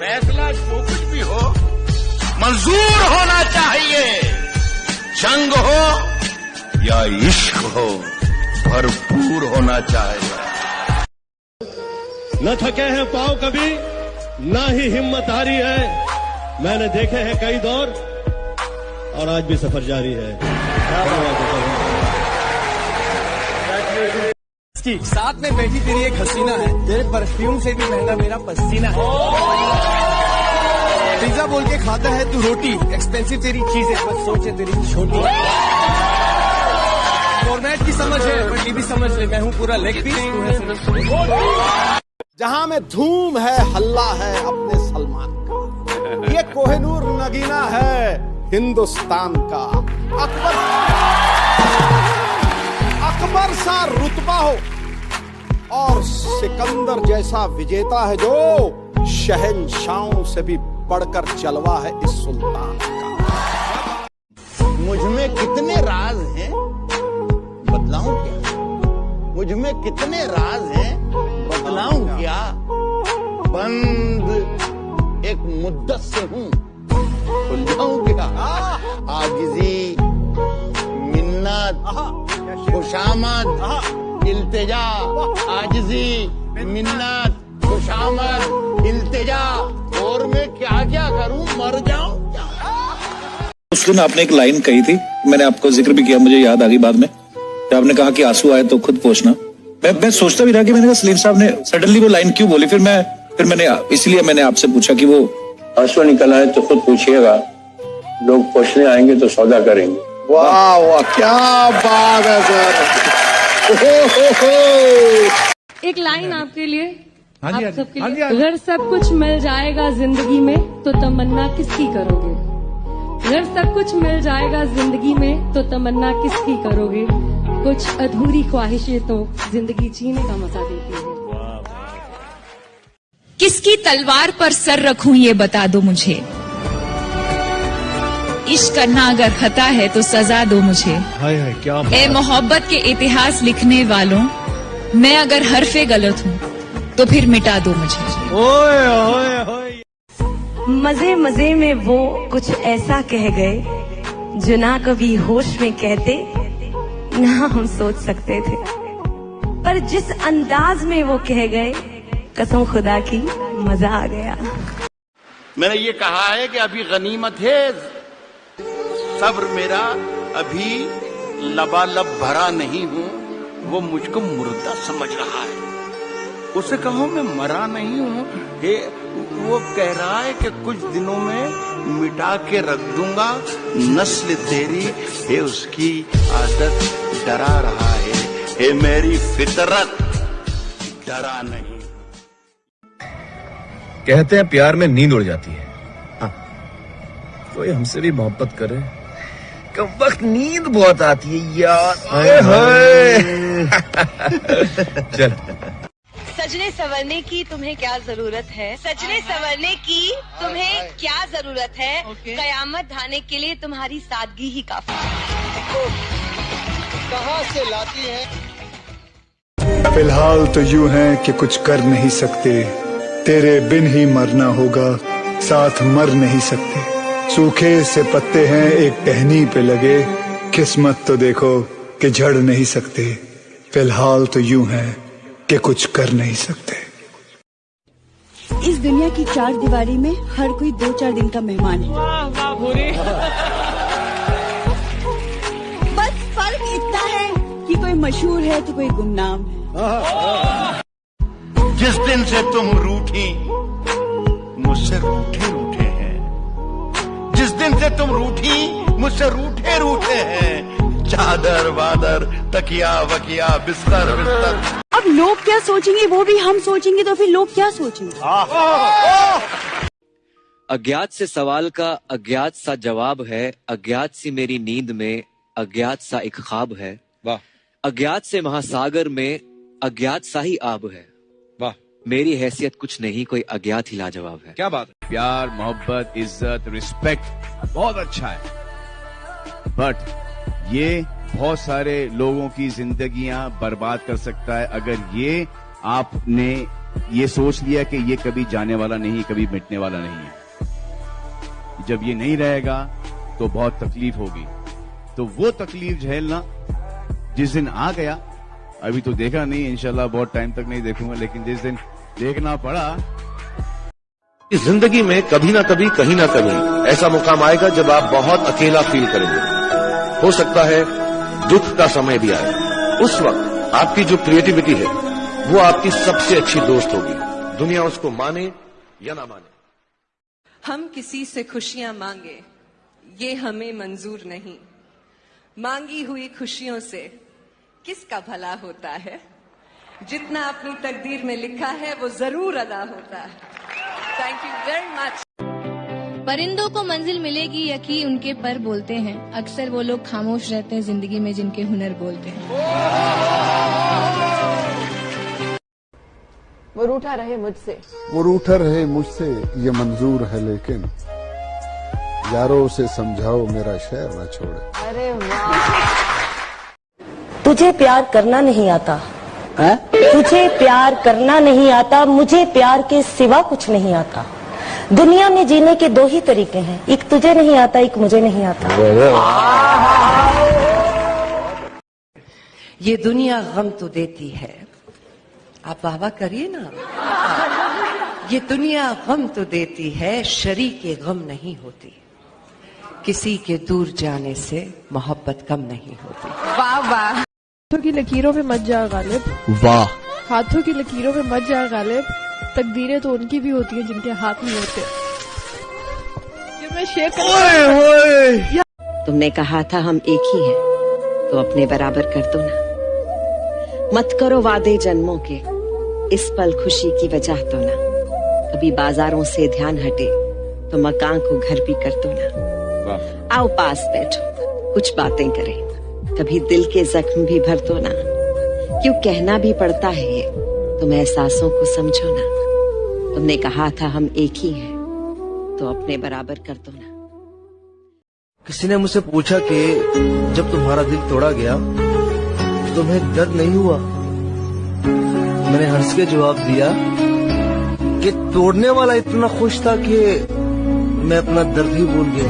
फैसला जो कुछ भी हो मंजूर होना चाहिए। जंग हो या इश्क हो भरपूर होना चाहिए। न थके हैं पांव कभी, ना ही हिम्मत हारी है। मैंने देखे हैं कई दौर और आज भी सफर जारी है। साथ में बैठी तेरी एक हसीना है, तेरे परफ्यूम से भी महंगा मेरा पसीना है। पिज्जा बोल के खाता है तू रोटी, एक्सपेंसिव तेरी चीज है बस सोचे तेरी छोटी। फॉर्मेट की समझ है बट ये भी समझ ले मैं हूँ पूरा लेग पीस, तू है सिर्फ। जहां में धूम है हल्ला है अपने सलमान का, ये कोहिनूर नगीना है हिंदुस्तान का। अकबर सा रुतबा हो और सिकंदर जैसा विजेता है जो शहंशाहों से भी बढ़कर जलवा है इस सुल्तान का। मुझमें कितने राज हैं बतलाऊं क्या? मुझमें कितने राज हैं बतलाऊं क्या? बंद एक मुद्दत से हूँ खुल जाऊं क्या? आजिजी, मिन्नत, खुशामद, इल्तिजा। आजिजी, मिन्नत, खुशामद, इल्तिजा। और मैं क्या क्या करूं, मर जाऊं? उस दिन आपने एक लाइन कही थी, मैंने आपको जिक्र भी किया, मुझे याद आ गई बाद में, जब आपने कहा कि आंसू आए तो खुद पोंछना। मैं सोचता भी रहा कि मैंने कहा सलीम साहब ने सडनली वो लाइन क्यों बोली। फिर मैंने इसलिए मैंने आपसे पूछा कि वो आंसू निकल आए तो खुद पूछिएगा, लोग पूछने आएंगे तो सौदा करेंगे। वाह वाह क्या बात है सर। एक लाइन आपके लिए, आप सबके लिए। अगर सब कुछ मिल जाएगा जिंदगी में तो तमन्ना किसकी करोगे? अगर सब कुछ मिल जाएगा जिंदगी में तो तमन्ना किसकी करोगे? कुछ अधूरी ख्वाहिशें तो जिंदगी जीने का मजा देती है। किसकी तलवार पर सर रखूं ये बता दो मुझे। इश्क करना अगर खता है तो सजा दो मुझे। हाय क्या ए मोहब्बत के इतिहास लिखने वालों, मैं अगर हरफे गलत हूँ तो फिर मिटा दो मुझे। ओए ओए ओए। मजे मजे में वो कुछ ऐसा कह गए जो ना कभी होश में कहते ना हम सोच सकते थे, पर जिस अंदाज में वो कह गए कसम खुदा की मजा आ गया। मैंने ये कहा है कि अभी गनीमत है, सब्र मेरा अभी लबालब भरा नहीं हूँ। वो मुझको मुर्दा समझ रहा है, उसे कहो मैं मरा नहीं हूँ। वो कह रहा है कि कुछ दिनों में मिटा के रख दूंगा नस्ल तेरी, ये उसकी आदत डरा रहा है, ये मेरी फितरत डरा नहीं। कहते हैं प्यार में नींद उड़ जाती है। हाँ, कोई हमसे भी मोहब्बत करे, कम वक्त नींद बहुत आती है यार। चल। सजने संवरने की तुम्हें क्या जरूरत है? सजने संवरने की तुम्हें क्या जरूरत है? कयामत ढाने के लिए तुम्हारी सादगी ही काफी। कहाँ से लाती है? फिलहाल तो यूं है कि कुछ कर नहीं सकते, तेरे बिन ही मरना होगा, साथ मर नहीं सकते। सूखे से पत्ते हैं एक टहनी पे लगे, किस्मत तो देखो कि झड़ नहीं सकते। फिलहाल तो यूं है कि कुछ कर नहीं सकते। इस दुनिया की चार दीवारी में हर कोई 2-4 दिन का मेहमान है। बस फर्क इतना है कि कोई मशहूर है तो कोई गुमनाम है। जिस दिन से तुम रूठी मुझसे रूठे रूठे हैं, जिस दिन से तुम रूठी मुझसे रूठे रूठे हैं। चादर वादर तकिया वकिया बिस्तर बिस्तर। अब लोग क्या सोचेंगे वो भी हम सोचेंगे तो फिर लोग क्या सोचेंगे? अज्ञात से सवाल का अज्ञात सा जवाब है, अज्ञात सी मेरी नींद में अज्ञात सा एक ख्वाब है। वाह। अज्ञात से महासागर में अज्ञात सा ही आब है। वाह। मेरी हैसियत कुछ नहीं, कोई अज्ञात ही लाजवाब है। क्या बात है। प्यार, मोहब्बत, इज्जत, रिस्पेक्ट बहुत अच्छा है, बट ये बहुत सारे लोगों की जिंदगियां बर्बाद कर सकता है अगर ये आपने ये सोच लिया कि ये कभी जाने वाला नहीं, कभी मिटने वाला नहीं है। जब ये नहीं रहेगा तो बहुत तकलीफ होगी। तो वो तकलीफ झेलना जिस दिन आ गया, अभी तो देखा नहीं, इंशाल्लाह बहुत टाइम तक नहीं देखूंगा, लेकिन जिस दिन देखना पड़ा। इस जिंदगी में कभी ना कभी, कहीं ना कहीं ऐसा मुकाम आएगा जब आप बहुत अकेला फील करेंगे। हो सकता है दुख का समय भी आए। उस वक्त आपकी जो क्रिएटिविटी है वो आपकी सबसे अच्छी दोस्त होगी, दुनिया उसको माने या ना माने। हम किसी से खुशियां मांगे ये हमें मंजूर नहीं, मांगी हुई खुशियों से किसका भला होता है, जितना अपनी तकदीर में लिखा है वो जरूर अदा होता है। Thank you very much. परिंदों को मंजिल मिलेगी यकी उनके पर बोलते हैं, अक्सर वो लोग खामोश रहते हैं जिंदगी में जिनके हुनर बोलते हैं। वो रूठा रहे मुझसे, वो रूठा रहे मुझसे ये मंजूर है, लेकिन यारों से समझाओ मेरा शहर न छोड़े। अरे वाह। तुझे प्यार करना नहीं आता है? तुझे प्यार करना नहीं आता, मुझे प्यार के सिवा कुछ नहीं आता। दुनिया में जीने के दो ही तरीके हैं, एक तुझे नहीं आता, एक मुझे नहीं आता। ये दुनिया गम तो देती है, आप वाहवा करिए ना। ये दुनिया गम तो देती है, शरीके गम नहीं होती। किसी के दूर जाने से मोहब्बत कम नहीं होती। वाह वाह। हाथों की लकीरों में मत जा गालिब, वाह। हाथों की लकीरों में मत जा गालिब, तकदीरें तो उनकी भी होती हैं जिनके हाथ नहीं होते। ये मैं शेयर कर। तुमने कहा था हम एक ही हैं, तो अपने बराबर कर दो ना। मत करो वादे जन्मों के, इस पल खुशी की वजह तो ना। कभी बाजारों से ध्यान हटे तो मकान को घर भी कर दो ना। आओ पास बैठो, कुछ बातें करें, कभी दिल के जख्म भी भर दो ना। क्यों कहना भी पड़ता है ये, तुम एहसासों को समझो ना। तुमने कहा था हम एक ही हैं, तो अपने बराबर कर दो ना। किसी ने मुझसे पूछा कि जब तुम्हारा दिल तोड़ा गया तुम्हें दर्द नहीं हुआ? मैंने हंस के जवाब दिया कि तोड़ने वाला इतना खुश था कि मैं अपना दर्द ही भूल गया।